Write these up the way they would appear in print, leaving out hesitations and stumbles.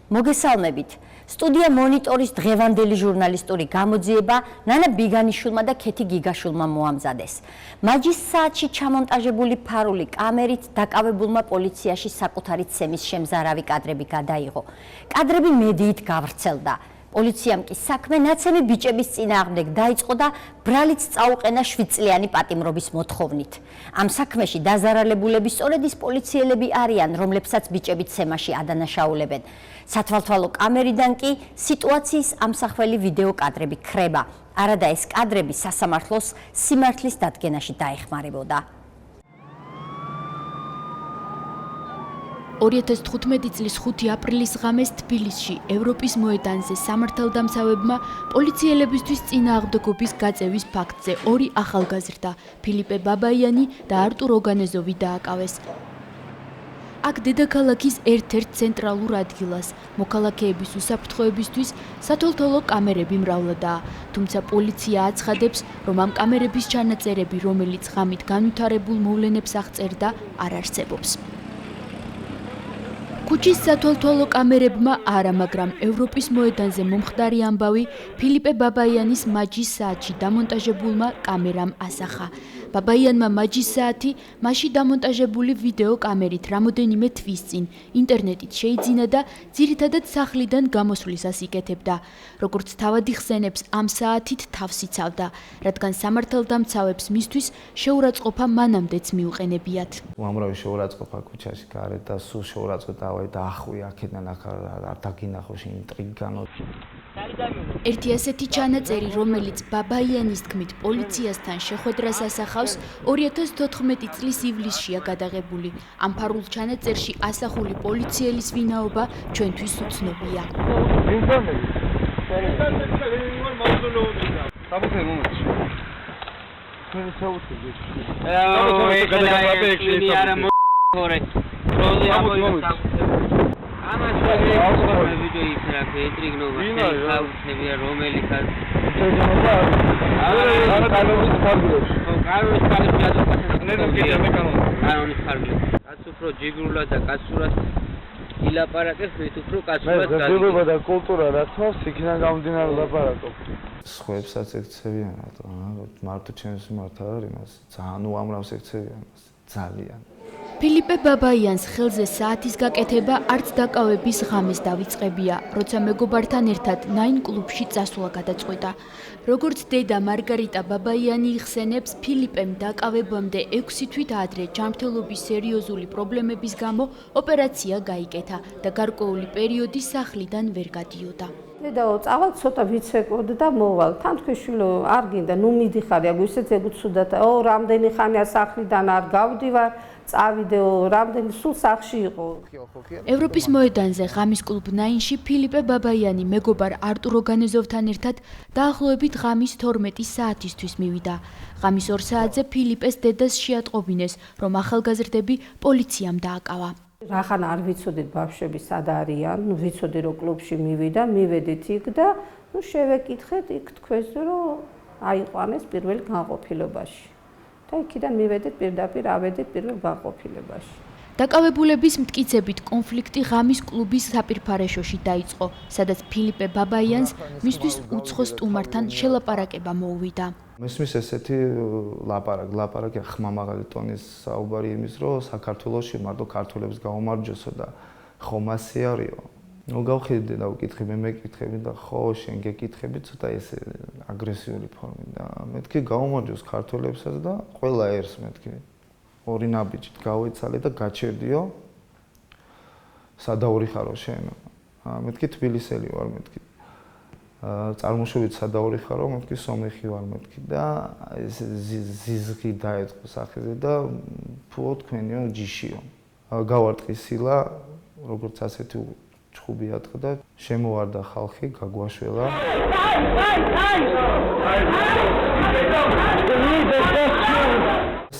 მოგესალმებით. სტუდია მონიტორის დღევანდელი ჟურნალისტური გამოძიება ნანა ბიგანიშვილმა და ქეთი გიგაშვილმა მოამზადეს. მაჯის საათში ჩამონტაჟებული ფარული კამერით დაკავებულმა პოლიციაში საკუთარი ცემის შემზარავი კადრები გადაიღო. კადრები მედიით გავრცელდა. პოლიციამ კი საქმე ნაცემი ბიჭების წინააღმდეგ დაიწყო და ბრალიც წაუყენა 7 წლიანი პატიმრობის მოთხოვნით. ამ საქმეში დაზარალებულები სწორედ ის პოლიციელები არიან, რომლებსაც ბიჭები ცემაში ადანაშაულებენ. სათვალთვალო კამერიდან კი სიტუაციის ამსახველი ვიდეო კადრები ქრება. არადა ეს კადრები სასამართლოს სიმართლის დადგენაში დაეხმარებოდა. 2015 წლის 5 აპრილის ღამეს თბილისში ევროპის მოედანზე სამართალდამცავებმა პოლიციელებისთვის წინააღმდეგობის გაწევის ფაქტზე ორი ახალგაზრდა ფილიპე ბაბაიანი და არტურ ოგანეზოვი დააკავეს. აქ დედაქალაქის ერთ-ერთ ცენტრალურ ადგილას მოქალაქეების უსაფრთხოებისთვის სათვალთვალო კამერები მრავლადაა, თუმცა პოლიცია აცხადებს, რომ ამ კამერების ჩანაწერები, რომელიც ღამით განვითარებულ მოვლენებს აღწერდა, არ არსებობს. ქუჩის სათვალთვალო კამერებმა არა, მაგრამ ევროპის მოედანზე მომხდარი ამბავი ფილიპე ბაბაიანის მაჯის საათში დამონტაჟებულმა კამერამ ასახა. ბაბაიანმა მაჯის საათი მასში დამონტაჟებული ვიდეო კამერით რამოდენიმე თვის წინ ინტერნეტით შეიძინა და ძირითადად სახლიდან გამოსვლისას იკეთებდა. როგორც თავად იხსენებს, ამ საათით თავს იცავდა, რადგან სამართალდამცავებს მისთვის შეურაცხყოფა მანამდეც მიუყენებიათ. უამრავი შეურაცხყოფა ქუჩაში გარეთ და სულ შეურაცხყოფა და ახვი აქედან აქ არ დაგინახო ინტრიგანო. ერთი ასეთი ჩანაწერი, რომელიც ბაბაიანის თქმით პოლიციასთან შეხვედრას ასახავს, 2014 წლის ივლისშია გადაღებული. ამ ფარულ ჩანაწერში ასახული პოლიციელის ვინაობა ჩვენთვის უცნობია. სხვებსაც ექცევიან რატო? მარტო ჩემს მართ არ არის მას. ძალიან უამრავს ექცევიან მას. ძალიან. ფილიპე ბაბაიანს ხელზე საათის გაკეთება არც დაკავების ღამეს დავიწყებია, როცა მეგობართან ერთად ნაინ კლუბში წასვლა გადაწყვეტა. როგორც დედა მარგარიტა ბაბაიანი იხსენებს, ფილიპემ დაკავებამდე 6 თვით ადრე ჯანმრთელობის სერიოზული პრობლემების გამო ოპერაცია გაიკეთა და გარკვეული პერიოდი სახლიდან ვერ გადიოდა. დედაო, წავალ ცოტა ვიცეკოდ და მოვალ. თან თქვენ შვილო არ გინდა, ნუ მიდიხარი, აგ ისეთ ეგუცუდათ. რამდენი ხანია სახლიდან არ გავდივარ. წავიდეო, რამდენი სულ სახლში იყო. ევროპის მოედანზე ღამის კლუბ ნაინში ფილიპე ბაბაიანი მეგობარ არტურ ოგანეზოვთან ერთად დაახლოებით ღამის 12 საათისთვის მივიდა. ღამის 2 საათზე ფილიპეს დედას შეატყობინეს, რომ ახალგაზრდები პოლიციამ დააკავა. რახან არ ვიცოდით ბავშვები სად არიან, ნუ ვიცოდი რომ კლუბში მივიდა, მივედით იქ და ნუ შევეკითხეთ იქ თქვენს რომ აიყვანეს პირველ განყოფილებაში. და იქიდან მივედით პირდაპირ ავედით პირველ განყოფილებაში. დაკავებულების მტკიცებით კონფლიქტი ღამის კლუბის საპირფარეშოში დაიწყო, სადაც ფილიპე ბაბაიანს მისთვის უცხო სტუმართან შელაპარაკება მოუვიდა. მესმის ესეთი ლაპარაკი ხმამაღალი ტონის საუბარი იმის, რომ საქართველოში მარტო ქართველებს გაუმარჯოსო და ხომ ასე არისო. ნუ გავხედე და ვკითხე, მე მეკითხები და ხო შენ გეკითხები ცოტა ესე აგრესიული ფორმით და მეთქი გაუმარჯოს ქართველებსაც და ყველა ერს მეთქი ორი ნაბიჯით გავეცალე და გაჩერდიო სადაურიხარო შენ მეთქი თბილისელი ვარ მეთქი წარმოშობით სადაურიხარო მეთქი სომეხი ვარ მეთქი და ეს ზიზღი დაეწყო სახეზე და ფუო თქვენიო ჯიშიო გავარტყი სილა როგორც ასეთი ჩხუბი ატყდა შემოვარდა ხალხი გაგვაშველა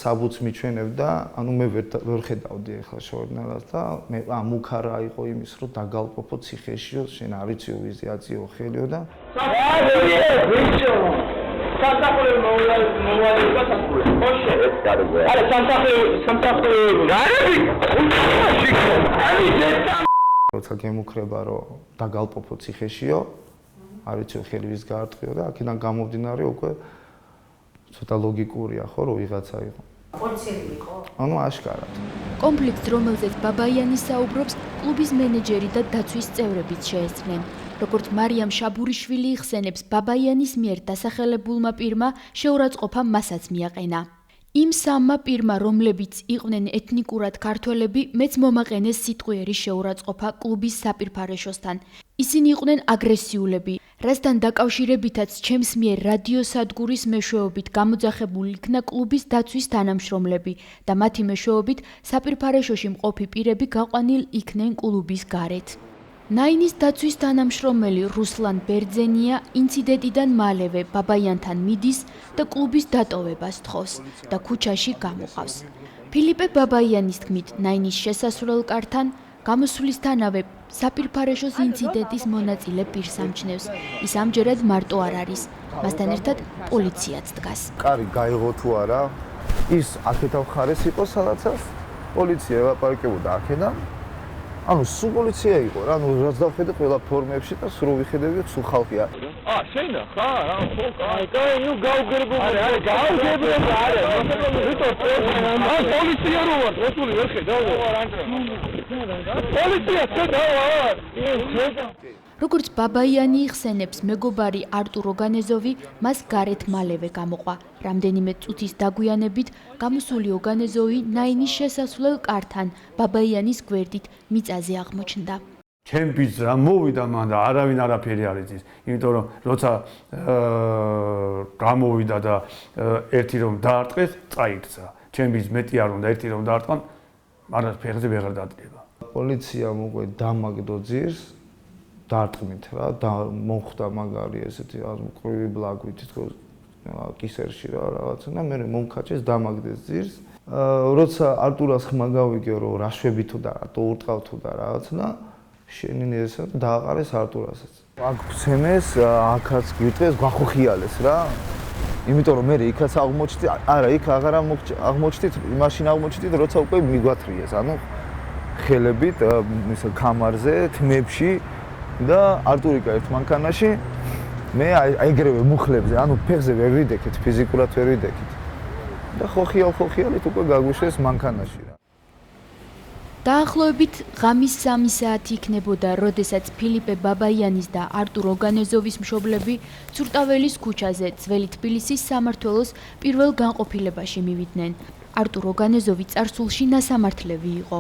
საბუთს მიჩვენებდა ანუ მე ვერ ხედავდი ახლა ჟურნალს და მე მუქარა იყო იმის რომ დაგალპოფო ციხეშიო შენ არიციო ვიზიაციო ხელიო და სამსახური მოვალება სასწავლო. ოშე, არა სამსახური. როცა გემუქრება რომ დაგალპოფო ციხეშიო, არ ვიცი ხელი ვის გაარტყიო და აქედან გამომდინარე უკვე ცოტა ლოგიკურია ხო რომ ვიღაცა იყო. პოლიციელი იყო? ანუ აშკარად. კონფლიქტს, რომელზეც ბაბაიანი საუბრობს, კლუბის მენეჯერი და დაცვის წევრებიც შეესწრნენ. როგორც მარიამ შაბურიშვილი იხსენებს, ბაბაიანის მიერ დასახელებულმა პირმა შეურაცხყოფა მასაც მიაყენა. იმ სამმა პირმა, რომლებიც იყვნენ ეთნიკურად ქართველები, მეც მომაყენეს სიტყვიერი შეურაცხყოფა კლუბის საპირფარეშოსთან. ისინი იყვნენ აგრესიულები, რასთან დაკავშირებითაც ჩემს მიერ რადიოსადგურის მეშვეობით გამოძახებული იქნა კლუბის დაცვის თანამშრომლები და მათი მეშვეობით საპირფარეშოში მყოფი პირები გაყვანილ იქნენ კლუბის გარეთ. ნაინის დაცვის თანამშრომელი რუსლან ბერძენია ინციდენტიდან მალევე ბაბაიანთან მიდის და კლუბის დატოვებას თხოვს და ქუჩაში გამოყავს. ფილიპე ბაბაიანის თქმით, ნაინის შესასვლელ კართან გამოსვლისთანავე საპირფარეშოს ინციდენტის მონაწილე პირს ამჩნევს. ის ამჯერად მარტო არ არის. მასთან ერთად პოლიციაც დგას. კარი გაიღო თუ არა, ის აქეთავ ხარეს იყო სადაცას, პოლიცია ელაპარაკებოდა აქედან. ანუ სულ პოლიცია იყო რა, ანუ რაც დავხედე ყველა ფორმებში და სულ ვიხედები სულ ხალხია. შენახა რა, ხო, კაი, ნუ გავგერბობდი, პოლიცია რო ვარ, როთული ვერ ხედავ. პოლიცია შედავარ. როგორც ბაბაიანი იხსენებს, მეგობარი არტურ ოგანეზოვი მას გარეთ მალევე გამოყვა. რამდენიმე წუთის დაგვიანებით გამოსული ოგანეზოვი ნაინის შესასვლელ კართან ბაბაიანის გვერდით მიწაზე აღმოჩნდა. ჩემ ბიძს რა მოვიდა მან და არავინ არაფერი არ იცის, იმიტომ რომ როცა გამოვიდა და ერთი რომ დაარტყეს, წაიქცა. ჩემ ბიძს მეტი არ უნდა ერთი რომ დაარტყან, მაგრამ ფეხზე ვეღარ დადგება. პოლიციამ უკვე დამაგდო ძირს დარტყმით რა და მოხდა მაგარი ესეთი მკვრივი ბლაგვით თქოს კისერში რა რაღაცა და მე მომქაჩეს დამაგდეს ძირს. როცა არტურას ხმა გავიგე რომ რა შვებითო და რატო ურტყავთო და რაღაცა და შენინი ესა დააყარეს არტურასაც. აქ ცემეს, აქაც გიტყეს, გვახოხიალეს რა. იმიტომ რომ მე იქაც აღმოჩნდი, არა იქ აღარ აღმოჩნდით, მაშინ აღმოჩნდით როცა უკვე მიგვათრიეს, ანუ ხელებით ისე კამარზე, თმებში და არტურიკა ერთ მანქანაში მე აიგრევე მუხლებზე, ანუ ფეხზე ვერ ვიდექით, ფიზიკურად ვერ ვიდექით. და ხოხიალით უკვე გაგვიშვეს მანქანაში რა. დაახლოებით ღამის 3 საათი იქნებოდა, როდესაც ფილიპე ბაბაიანის და არტურ ოგანეზოვის მშობლები ცურტაველის ქუჩაზე ძველი თბილისის სამმართველოს პირველ განყოფილებაში მივიდნენ. არტურ ოგანეზოვი წარსულში ნასამართლევი იყო.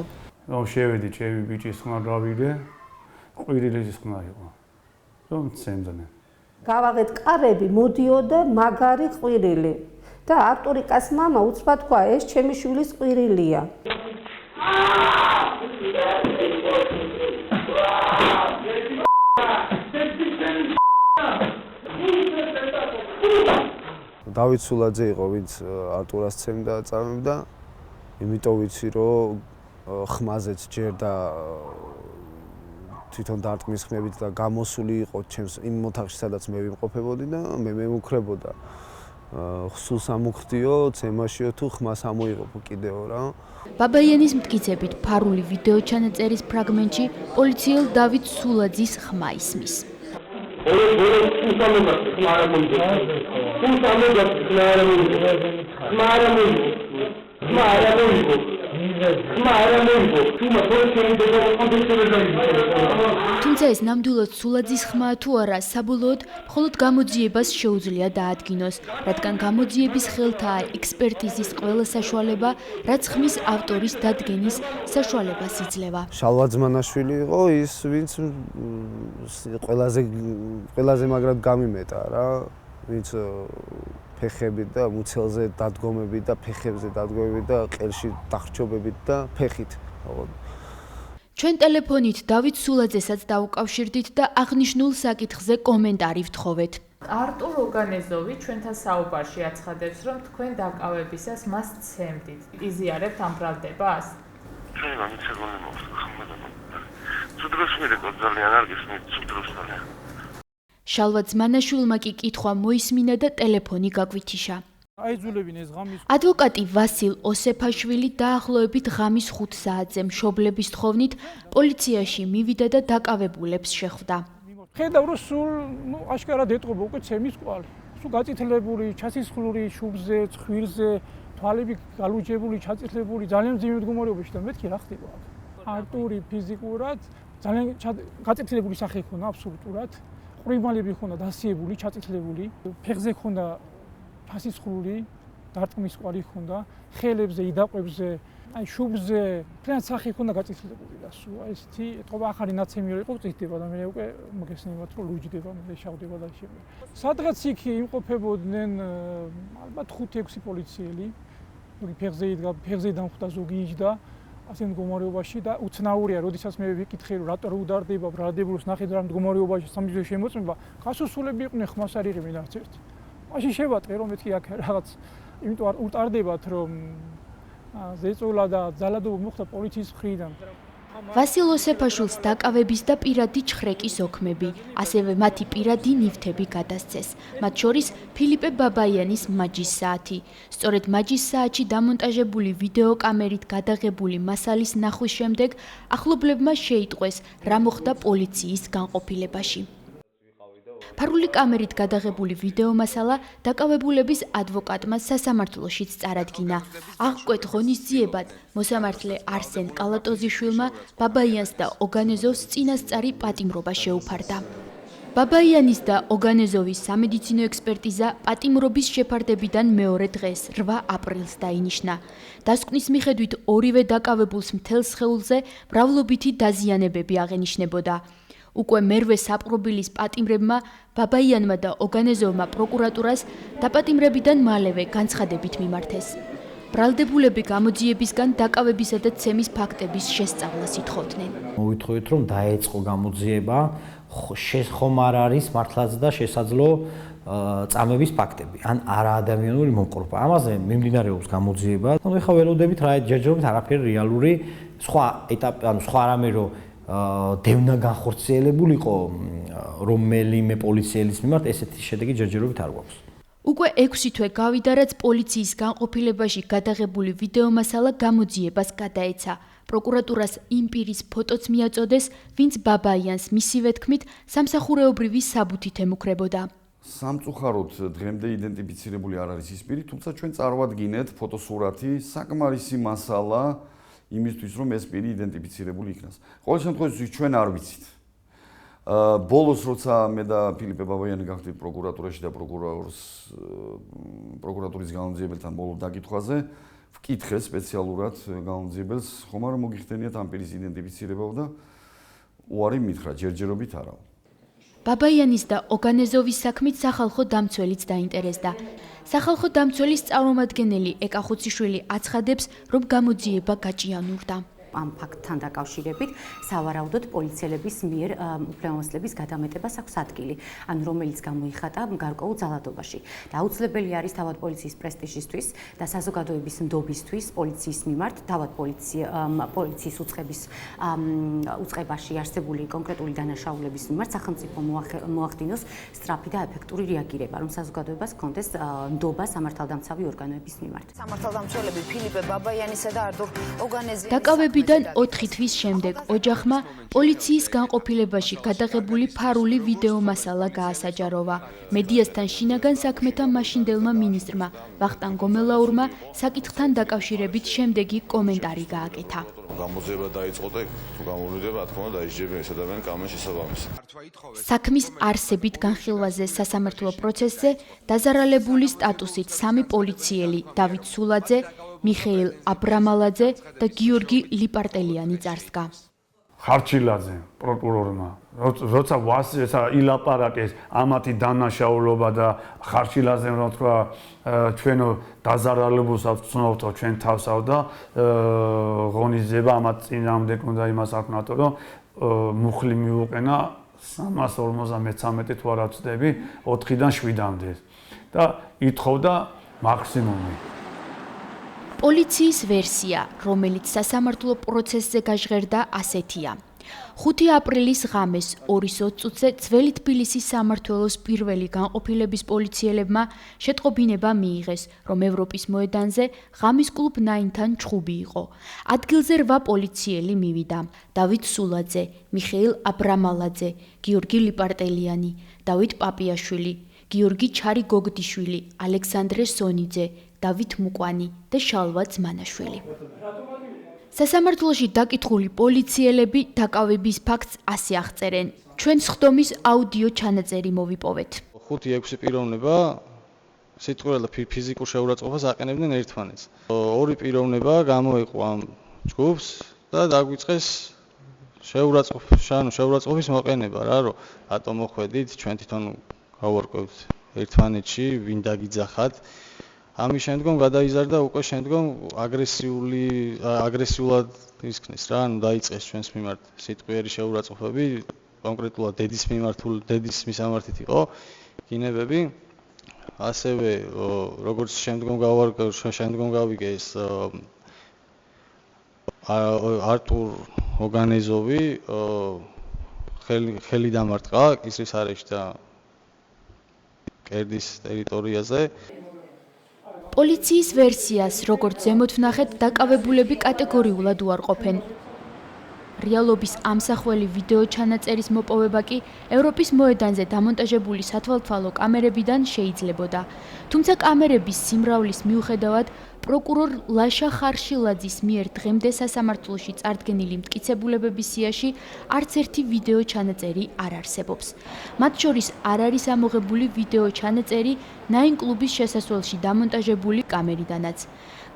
რომ შევედი ჩემი ბიჭის ხმა გავიგე, ყვირილის ხმა იყო. რომ ცემდნენ. გავაღეთ კარები, მოდიოდა მაგარი ყვირილი. და არტურიკას მამა უცბად თქვა, ეს ჩემი შვილის ყვირილია. დავით სულაძე იყო, ვინც არტურას ცემდა და წამებდა. იმიტომ ვიცი, რომ ხმაზეც ჯერდა თვითონ დარტყმის ხმებით და გამოსული იყო ჩემს იმ ოთახში, სადაც მე ვიმყოფებოდი და მე მემუქრებოდა. სულ სამუხტიო, ცემაშიო თუ ხმას ამოიღო კიდეო რა. ბაბაიანის მტკიცებით ფარული ვიდეო ჩანაწერის ფრაგმენტში პოლიციელ დავით სულაძის ხმა ისმის. თუმცა ეს ნამდვილად სულაძის ხმაა თუ არა, საბოლოოდ მხოლოდ გამოძიებას შეუძლია დაადგინოს, რადგან გამოძიების ხელთაა ექსპერტიზის ყველა საშუალება, რაც ხმის ავტორის დადგენის საშუალებას იძლევა. შალვა ძმანაშვილი იყო ის, ვინც ყველაზე მაგრად გამიმეტა რა, ვინც ფეხებით და მუცელზე დადგომებით და ფეხებზე დადგომებით და ყელში დახრჩობებით და ფეხით. ჩვენ ტელეფონით დავით სულაძესაც დაუკავშირდით და აღნიშნულ საკითხზე კომენტარი ვთხოვეთ. არტურ ოგანეზოვი ჩვენთან საუბარში აცხადებს, რომ თქვენ დაკავებისას მას ცემდით. იზიარებთ ამ ბრალდებას? ჩვენ გამიცემული მოხდა ხმადა. თუ დროს მიდეკო ძალიან არ გესმით, თუ დროს ძალიან. შალვა ძმანაშვილმა კი კითხვა მოისმინა და ტელეფონი გაგვითიშა. ადვოკატი ვასილ ოსეფაშვილი დაახლოებით ღამის 5 საათზე მშობლების თხოვნით პოლიციაში მივიდა და დაკავებულებს შეხვდა. ხედავ რომ სულ აშკარად ეტყობა უკვე ცემის კვალი. სულ გაწითლებული, ჩასისხლური შუბზე, ცხვირზე, თვალები გალუჯებული, ჩაწითლებული, ძალიან მძიმე მდგომარეობაში და მეთქი რა ხდება აქ. არტური ფიზიკურად ძალიან გაწითლებული სახე ჰქონდა აბსოლუტურად. ყრიმალები ჰქონდა დასიებული, ჩაწითლებული, ფეხზე ჰქონდა ჩასისხლული, დარტყმის კვალი ჰქონდა, ხელებზე, იდაყვებზე, აი შუბზე, ძალიან სახე ჰქონდა გაწითლებული და სულ აი ესეთი ეთყობა ახალი ნაცემი იყო წითდება და მე უკვე მოგესწრებათ რომ ლუჯდება, მე შავდება და ისე. სადღაც იქ იმყოფებოდნენ ალბათ 5-6 პოლიციელი. ზოგი ფეხზე იდგა, ფეხზე დამხვდა, ზოგი იჯდა ასე მდგომარეობაში და უცნაურია, როდესაც მე ვიკითხე რომ რატო უდარდება, ბრალდებულს ნახე რა მდგომარეობაში სამიზო შემოწმება, გასასვლელები იყვნენ ხმას არ იღებენ არც ერთი. მაშინ შევატყე რომ მეთქი აქ რაღაც იმიტომ არ უტარდებათ რომ ზეწოლა და ძალადობა მოხდა პოლიციის მხრიდან. ვასილ ოსეფაშვილს დაკავების და პირადი ჩხრეკის ოქმები, ასევე მათი პირადი ნივთები გადასცეს. მათ შორის ფილიპე ბაბაიანის მაჯის საათი. სწორედ მაჯის საათში დამონტაჟებული ვიდეოკამერით გადაღებული მასალის ნახვის შემდეგ ახლობლებმა შეიტყვეს, რა მოხდა პოლიციის განყოფილებაში. ფარული კამერით გადაღებული ვიდეომასალა დაკავებულების ადვოკატმა სასამართლოშიც წარადგინა. აღკვეთ ღონისძიებად მოსამართლე არსენ კალატოზიშვილმა ბაბაიანს და ოგანეზოვს წინასწარი პატიმრობა შეუფარდა. ბაბაიანის და ოგანეზოვის სამედიცინო ექსპერტიზა პატიმრობის შეფარდებიდან მეორე დღეს 8 აპრილს დაინიშნა. დასკვნის მიხედვით ორივე დაკავებულს მთელ სხეულზე მრავლობითი დაზიანებები აღენიშნებოდა. უკვე მერვე საპყრობილის პატიმრებმა ბაბაიანმა და ოგანეზოვმა პროკურატურას დაპატიმრებიდან მალევე განცხადებით მიმართეს. ბრალდებულები გამოძიებისგან დაკავებისა და ცემის ფაქტების შესწავლას ითხოვდნენ. მოვითხოვეთ რომ დაეწყო გამოძიება, ხომ არ არის მართლაც და შესაძლო წამების ფაქტები, ან არაადამიანური მომყრობა. ამაზე მიმდინარეობს გამოძიება. ანუ ეხლა ველოდებით რა ჯერჯერობით არაფერი რეალური სხვა ეტაპი, ანუ სხვა რამე რომ დევნა განხორციელებულიყო რომელიმე პოლიციელის მიმართ ესეთი შედეგი ჯერჯერობით არ გვაქვს. უკვე 6 თვე გავიდა, რაც პოლიციის განყოფილებაში გადაღებული ვიდეომასალა გამოძიებას გადაეცა. პროკურატურას იმ პირის ფოტოც მიაწოდეს, ვინც ბაბაიანს მისივე თქმით სამსახურეობრივი საბუთით ემუქრებოდა. სამწუხაროდ დღემდე იდენტიფიცირებული არ არის ის პირი, თუმცა ჩვენ წარვადგინეთ ფოტოსურათი, საკმარისი მასალა იმისთვის რომ ეს პირი იდენტიფიცირებული იქნას. ყოველ შემთხვევაში ჩვენ არ ვიცით. ბოლოს როცა მე და ფილიპე ბაბაიანი გავხდით პროკურატურაში და პროკურატურის განმძიებელთან ბოლო დაკითხვაზე ვკითხე სპეციალურად განმძიებელს, ხომ არა მოგიხდენიათ ამ პირის იდენტიფიცირება და უარი მითხრა, ჯერჯერობით არაო. ბაბაიანის და ოგანეზოვის საქმით სახალხო დამცველიც დაინტერესდა. სახალხო დამცველის წარმომადგენელი ეკახუციშვილი აცხადებს, რომ გამოძიება გაჭიანურდა. ამ ფაქტთან დაკავშირებით სავარაუდოდ პოლიციელების მიერ უფლებამოსილების გადამეტებას აქვს ადგილი, ანუ რომელიც გამოიხატა გარკვეულ ძალადობაში. და აუცილებელი არის თავად პოლიციის პრესტიჟისთვის და საზოგადოების ნდობისთვის პოლიციის მიმართ, თავად პოლიციის უწყებაში არსებული კონკრეტული დანაშაულების მიმართ სახელმწიფო მოახდინოს სწრაფი და ეფექტური რეაგირება, რომ საზოგადოებას ჰქონდეს ნდობა სამართალდამცავი ორგანოების მიმართ. სამართალდამცველები ფილიპე ბაბაიანისა და არდურ ოგანეზის დაკავებიდან 4 თვის შემდეგ ოჯახმა პოლიციის განყოფილებაში გადაღებული ფარული ვიდეომასალა გაასაჯაროვა. მედიასთან შინაგან საქმეთა მაშინდელმა მინისტრმა ვახტანგ გომელაურმა საკითხთან დაკავშირებით შემდეგი კომენტარი გააკეთა. გამოძიება დაიწყო და თუ გამოვლინდება, რა თქმა უნდა, დაიჯერებენ ეს ადამიანი კამენ შესაბამისად. საქმის არსებით განხილვაზე სასამართლო პროცესზე დაზარალებული სტატუსით 3 პოლიციელი დავით სულაძე, მიხეილ აბრამალაძე და გიორგი ლიპარტელიანი წარსდგა. ხარჩილაძე პროკურორმა როცა ვასესა ილაპარაკეს ამათი დანაშაულობა და ხარჩილაძემ რომ თქვა ჩვენო დაზარალებულს ვცნობთო ჩვენ თავსავ და ღონისძიება ამათ წინამდე უნდა იმას აქვთ რომ მუხლი მიუყენა 353 თუ არ ვცდები 4-დან 7-მდე და ითხოვდა მაქსიმუმი. პოლიციის ვერსია, რომელიც სასამართლო პროცესზე გაჟღერდა, ასეთია. 5 აპრილის ღამეს 2:20 წუთზე ძველი თბილისის სამმართველოს პირველი განყოფილების პოლიციელებმა შეტყობინება მიიღეს, რომ ევროპის მოედანზე ღამის კლუბ 9-თან ჩხუბი იყო. ადგილზე 8 პოლიციელი მივიდა: დავით სულაძე, მიხეილ აბრამალაძე, გიორგი ლიპარტელიანი, დავით პაპიაშვილი, გიორგი ჩარი-გოგდიშვილი, ალექსანდრე სონიძე, დავით მუკვანი და შალვა ძმანაშვილი. სასამართლოში დაკითხული პოლიციელები დაკავების ფაქტს ასე აღწერენ. ჩვენ სხდომის აუდიო ჩანაწერი მოვიპოვეთ. 5-6 პიროვნება სიტყვიერ და ფიზიკურ შეურაცხყოფას აყენებდნენ ერთმანეთს. ორი პიროვნება გამოიყო ამ ჯგუფს და დაგვიწყეს შეურაცხყოფის მოყენება რა, რომ რატომ მოხვედით, ჩვენ თვითონ გავარკვევთ ერთმანეთში, ვინ დაგიძახათ. ამის შემდგომ გადაიზარდა უკვე შემდგომ აგრესიულად ისქნეს რა, ანუ დაიწყეს ჩვენს მიმართ სიტყვიერი შეურაცხყოფები, კონკრეტულად დედის მისამართით იყო გინებები. ასევე როგორც შემდგომ გავიგე ეს არტურ ოგანეზოვი ხელი დამარტყა კისრის არეში და კერდის ტერიტორიაზე. პოლიციის ვერსიას, როგორც ზემოთ ვნახეთ, დაკავებულები კატეგორიულად უარყოფენ. რეალობის ამსახველი ვიდეო ჩანაწერის მოპოვება კი ევროპის მოედანზე დამონტაჟებული სათვალთვალო კამერებიდან შეიძლებოდა. თუმცა კამერების სიმრავლის მიუხედავად, პროკურორ ლაშა ხარშილაძის მიერ დღემდე სასამართლოში წარდგენილი მტკიცებულებების სიაში არც ერთი ვიდეო ჩანაწერი არ არსებობს. მათ შორის არ არის ამოღებული ვიდეო ჩანაწერი 9 კლუბის შესასვლელში დამონტაჟებული კამერიდანაც.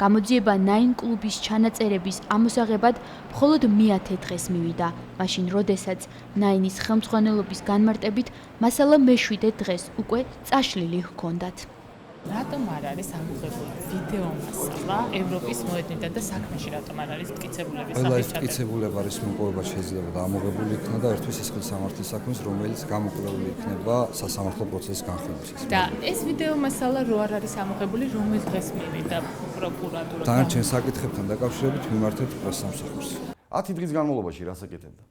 გამოძიება 9 კლუბის ჩანაწერების ამოსაღებად მხოლოდ მე-10 დღეს მივიდა, მაშინ როდესაც 9-ის ხელმძღვანელობის განმარტებით მასალა მე-7 დღეს უკვე წაშლილი ჰქონდათ. რატომ არ არის ამოღებული ვიდეო მასალა ევროპის მოედნიდან და საქმეში რატომ არ არის მტკიცებულების ყველა ეს მტკიცებულება არის მოპოვება შეიძლება და ამოღებული იქნა და ერთვის სისხლის სამართლის საქმეს, რომელიც გამოკვლეული იქნება სასამართლო პროცესის განხილვისას. და ეს ვიდეო მასალა რო არ არის ამოღებული, რომელ დღეს მივიდა პროკურატურა? დანარჩენ საკითხებთან დაკავშირებით მიმართეთ პრესსამსახურს. 10 დღის განმავლობაში რას აკეთებდა?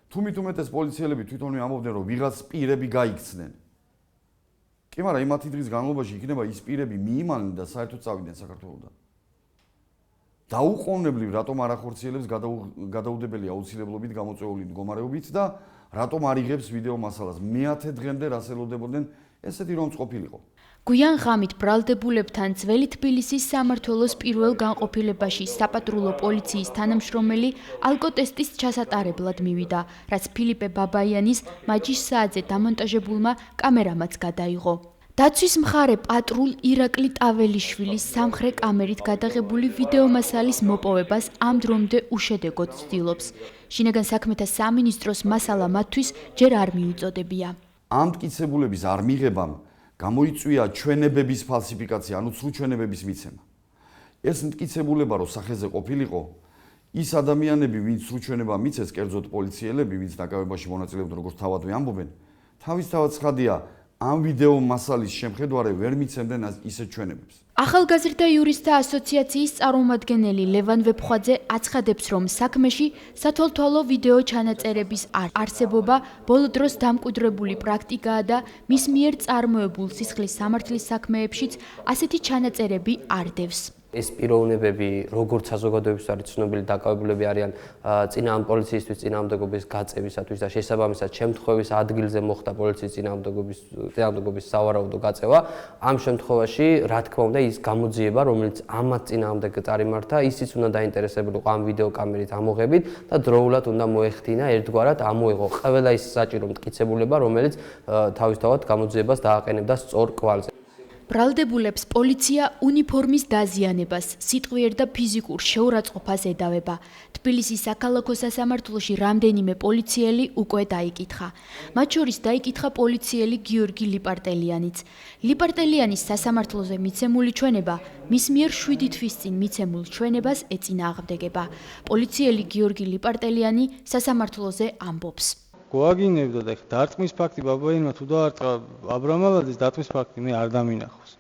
თუ მithumetes პოლიციელები თვითონვე ამბობდნენ, რომ ვიღაც პირები გაიქცნენ. კი, მაგრამ იმ 10 დღის განმავლობაში იქნება ის პირები მიიმალნენ და საერთოდ წავიდნენ საქართველოდან. დაუყოვნებლივ რატომ არ ახორციელებს გადაუდებელი აუცილებლობით გამოწვეული მდგომარეობით და რატომ არ იღებს ვიდეო მასალას? მე-10 დღემდე რას ელოდებოდნენ, ესეთი რომ წყობილიყო. გვიან ღამით ბრალდებულებთან ძველი თბილისის სამმართველოს პირველ განყოფილებაში საპატრულო პოლიციის თანამშრომელი ალკოტესტის ჩასატარებლად მივიდა, რაც ფილიპე ბაბაიანის მაჯის საათზე დამონტაჟებულმა კამერამაც გადაიღო. დაცვის მხარე პატრულ ირაკლი ტაველიშვილის სამხრე კამერით გადაღებული ვიდეო მასალის მოპოვებას ამ დრომდე უშედეგოდ ცდილობს. შინაგან საქმეთა სამინისტროს მასალა მათთვის ჯერ არ მიუწოდებია. ამ მტკიცებულების არ მიღებამ გამოიწვია ჩვენებების ფალსიფიკაცია, ანუ ცრუ ჩვენებების მიცემა. ეს მტკიცებულება რო სახეზე ყოფილიყო, ის ადამიანები, ვინც ცრუ ჩვენება მიცეს, კერძოდ პოლიციელები, ვინც დაკავებაში მონაწილეობდნენ, როგორც თავადვე ამბობენ, თავისთავად ცხადია, ამ ვიდეო მასალის შემხედვარე ვერ მიცემდნენ ისეთ ჩვენებებს. ახალგაზრდა იურისტთა ასოციაციის წარმომადგენელი ლევან ვეფხვაძე აცხადებს, რომ საქმეში სათვალთვალო ვიდეო ჩანაწერების არსებობა ბოლო დროს დამკვიდრებული პრაქტიკაა და მის მიერ წარმოებულ სისხლის სამართლის საქმეებშიც ასეთი ჩანაწერები არ დევს. ეს პიროვნებები, როგორც საზოგადოებისთვის არის ცნობილი, დაკავებულები არიან წინააღმდეგ პოლიციისთვის წინააღმდეგობის გაწევისათვის და შესაბამისად შემთხვევის ადგილზე მოხდა პოლიციის წინააღმდეგობის სავარაუდო გაწევა. ამ შემთხვევაში, რა თქმა უნდა, ის გამოძიება, რომელიც ამათ წინააღმდეგ წარიმართა, ისიც უნდა დაინტერესებულიყო ამ ვიდეო კამერით ამოღებით და დროულად უნდა მოეხდინა ერთგვარად ამოიღო ყველა ის საჭირო მტკიცებულება, რომელიც თავისთავად გამოძიებას დააყენებდა სწორ კვალზე. ბრალდებულებს პოლიცია უნიფორმის დაზიანებას, სიტყვიერ და ფიზიკურ შეურაცხყოფას ედავება. თბილისის საქალაქო სასამართლოში რამდენიმე პოლიციელი უკვე დაიკითხა. მათ შორის დაიკითხა პოლიციელი გიორგი ლიპარტელიანიც. ლიპარტელიანის სასამართლოზე მიცემული ჩვენება მის მიერ 7 თვის წინ მიცემულ ჩვენებას ეწინააღმდეგება. პოლიციელი გიორგი ლიპარტელიანი სასამართლოზე ამბობს. გვაგინებდა და დარტყმის ფაქტი ბაბაიანმა თუ დაარტყა აბრამალაძის დარტყმის ფაქტი მე არ დამინახავს.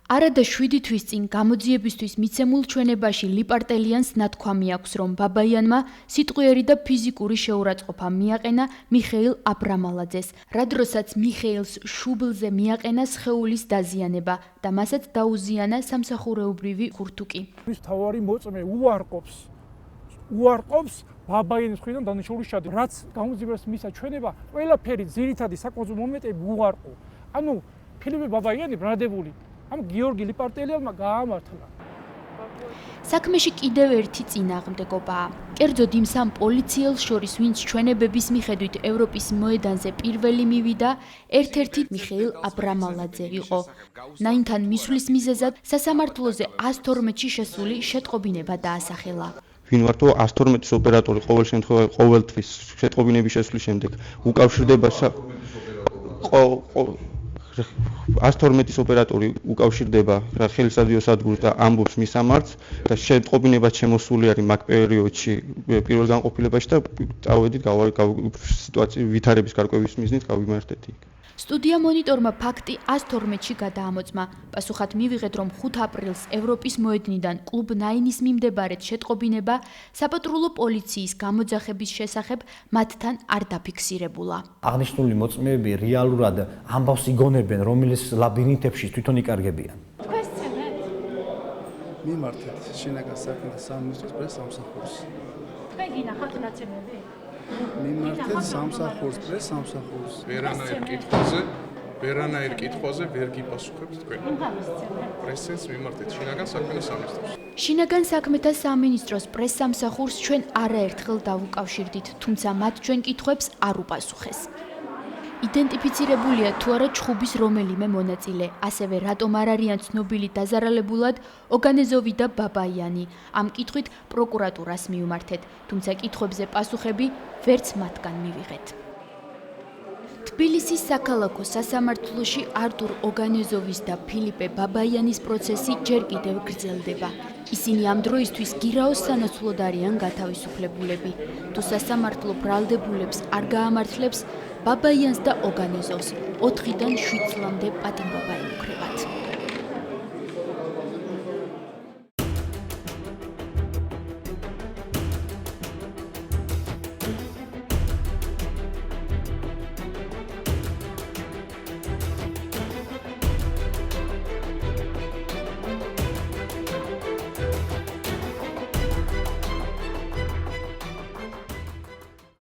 არადა 7 თვის წინ გამოძიებისთვის მიცემულ ჩვენებაში ლიპარტელიანს ნათქვამი აქვს, რომ ბაბაიანმა სიტყვიერი და ფიზიკური შეურაცხყოფა მიაყენა მიხეილ აბრამალაძეს, რა დროსაც მიხეილს შუბლზე მიაყენა სხეულის დაზიანება და მასაც დაუზიანა სამსახურეობრივი ხურთუკი. ის თავარი მოწმე უარყოფს ბაბაიანის მხრიდან დანიშნული შადე. რაც გამოძიებას მისცა ჩვენება, ყველაფერი ძირითადი საკონტროლო მომენტები უარყო. ანუ ფილიპე ბაბაიანი ბრალდებული ამ გიორგი ლიპარტელიანმა გაამართლა. საქმეში კიდევ ერთი წინააღმდეგობაა. კერძოდ იმ სამ პოლიციელს შორის, ვინც ჩვენებების მიხედვით ევროპის მოედანზე პირველი მივიდა, ერთ-ერთი მიხეილ აბრამალაძე იყო. ნაინთან მისვლის მიზეზად სასამართლოზე 112-ში შესული შეტყობინება დაასახელა. ვინ ვართო 112-ის ოპერატორი ყოველ შემთხვევაში ყოველთვის შეტყობინების შესვლის შემდეგ უკავშირდება 112-ის ოპერატორი უკავშირდება ხელისადიო სადგურს და ამბობს მის ამარცხს და შეტყობინება შემოსული არის მაგ პერიოდში პირველ განყოფილებაში და წავედით სიტუაციის ვითარების გარკვევის მიზნით გავიმართეთ იქ. სტუდია მონიტორმა ფაქტი 112-ში გადაამოწმა. პასუხად მივიღეთ, რომ 5 აპრილს ევროპის მოედნიდან კლუბ 9-ის მიმდებარედ შეტყობინება საპატრულო პოლიციის გამოძახების შესახებ მათთან არ დაფიქსირებულა. აღნიშნული მოწმეები რეალურად ამბავს იგონებენ, რომელიც ლაბირინთებში თვითონ იკარგებიან. თქვენ სცემეთ? მიმართეთ შინაგან საქმეთა სამინისტროს პრესსამსახურს. თქვენ გინახავთ ნაცემები? მიმართეთ სამსახურს, პრესსამსახურს. ვერანაირ კითხვაზე ვერ გიპასუხებთ თქვენ. პრესს მიმართეთ შინაგან საქმეთა სამინისტროს. შინაგან საქმეთა სამინისტროს პრესსამსახურს ჩვენ არაერთხელ დავუკავშირდით, თუმცა მათ ჩვენ კითხვებს არ უპასუხეს. იდენტიფიცირებულია თუ არა ჩხუბის რომელიმე მონაწილე, ასევე რატომ არ არიან ცნობილი დაზარალებულად ოგანეზოვი და ბაბაიანი. ამ კითხვით პროკურატურას მივმართეთ, თუმცა კითხვებზე პასუხები ვერც მათგან მივიღეთ. თბილისის საქალაქო სასამართლოში არტურ ოგანეზოვის და ფილიპე ბაბაიანის პროცესი ჯერ კიდევ გრძელდება. ისინი ამ დროისთვის გირაოს სანაცვლოდ არიან გათავისუფლებულები. თუ სასამართლო ბრალდებულებს არ გაამართლებს, ბაბაიანს და ოგანეზოვს 4-დან 7 წლამდე პატიმრობა ემუქრება.